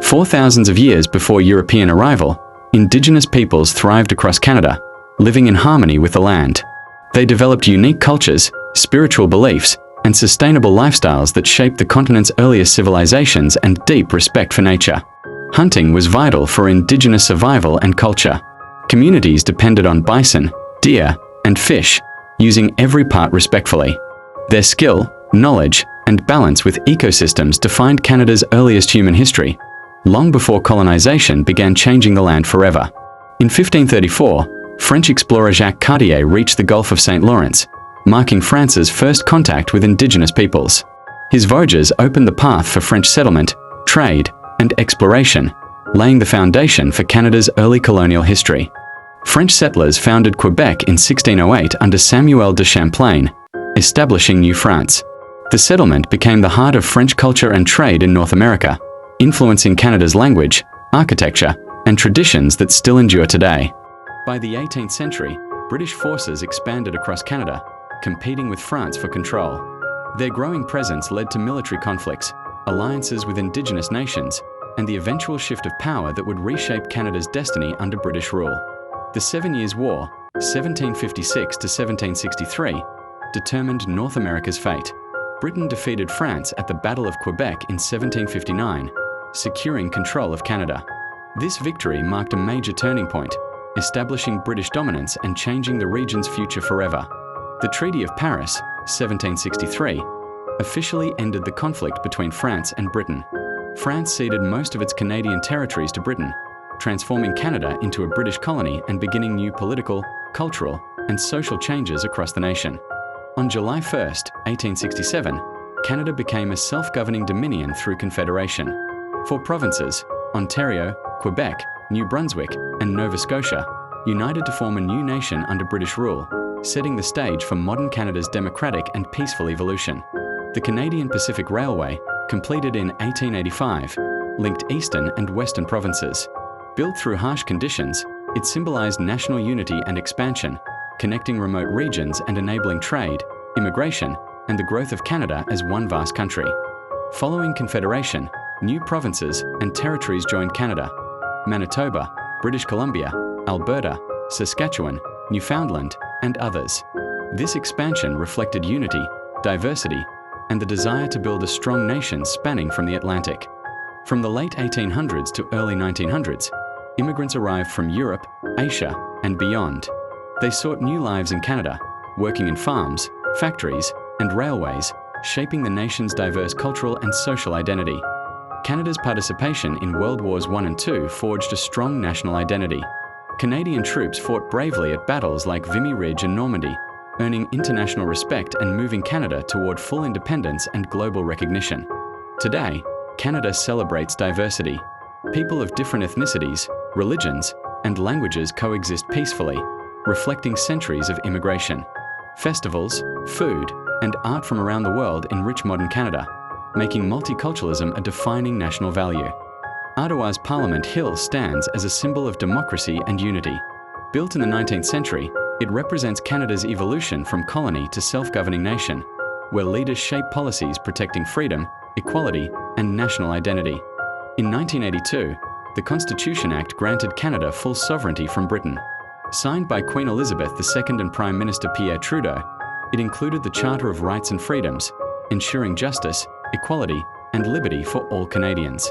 For thousands of years before European arrival, Indigenous peoples thrived across Canada, living in harmony with the land. They developed unique cultures, spiritual beliefs, and sustainable lifestyles that shaped the continent's earliest civilizations and deep respect for nature. Hunting was vital for Indigenous survival and culture. Communities depended on bison, deer, and fish, using every part respectfully. Their skill, knowledge, and balance with ecosystems defined Canada's earliest human history, long before colonization began changing the land forever. In 1534, French explorer Jacques Cartier reached the Gulf of St. Lawrence, marking France's first contact with Indigenous peoples. His voyages opened the path for French settlement, trade, and exploration, laying the foundation for Canada's early colonial history. French settlers founded Quebec in 1608 under Samuel de Champlain, establishing New France. The settlement became the heart of French culture and trade in North America, influencing Canada's language, architecture, and traditions that still endure today. By the 18th century, British forces expanded across Canada, competing with France for control. Their growing presence led to military conflicts, alliances with Indigenous nations, and the eventual shift of power that would reshape Canada's destiny under British rule. The 7 Years' War, 1756 to 1763, determined North America's fate. Britain defeated France at the Battle of Quebec in 1759, securing control of Canada. This victory marked a major turning point, establishing British dominance and changing the region's future forever. The Treaty of Paris, 1763, officially ended the conflict between France and Britain. France ceded most of its Canadian territories to Britain, transforming Canada into a British colony and beginning new political, cultural, and social changes across the nation. On July 1, 1867, Canada became a self-governing dominion through Confederation. Four provinces, Ontario, Quebec, New Brunswick, and Nova Scotia, united to form a new nation under British rule, setting the stage for modern Canada's democratic and peaceful evolution. The Canadian Pacific Railway, completed in 1885, linked eastern and western provinces. Built through harsh conditions, it symbolized national unity and expansion, connecting remote regions and enabling trade, immigration, and the growth of Canada as one vast country. Following Confederation, new provinces and territories joined Canada: Manitoba, British Columbia, Alberta, Saskatchewan, Newfoundland, and others. This expansion reflected unity, diversity, and the desire to build a strong nation spanning from the Atlantic. From the late 1800s to early 1900s, immigrants arrived from Europe, Asia, and beyond. They sought new lives in Canada, working in farms, factories, and railways, shaping the nation's diverse cultural and social identity. Canada's participation in World Wars I and II forged a strong national identity. Canadian troops fought bravely at battles like Vimy Ridge and Normandy, earning international respect and moving Canada toward full independence and global recognition. Today, Canada celebrates diversity. People of different ethnicities, religions, and languages coexist peacefully, reflecting centuries of immigration. Festivals, food, and art from around the world enrich modern Canada, making multiculturalism a defining national value. Ottawa's Parliament Hill stands as a symbol of democracy and unity. Built in the 19th century, it represents Canada's evolution from colony to self-governing nation, where leaders shape policies protecting freedom, equality, and national identity. In 1982, the Constitution Act granted Canada full sovereignty from Britain. Signed by Queen Elizabeth II and Prime Minister Pierre Trudeau, it included the Charter of Rights and Freedoms, ensuring justice, equality, and liberty for all Canadians.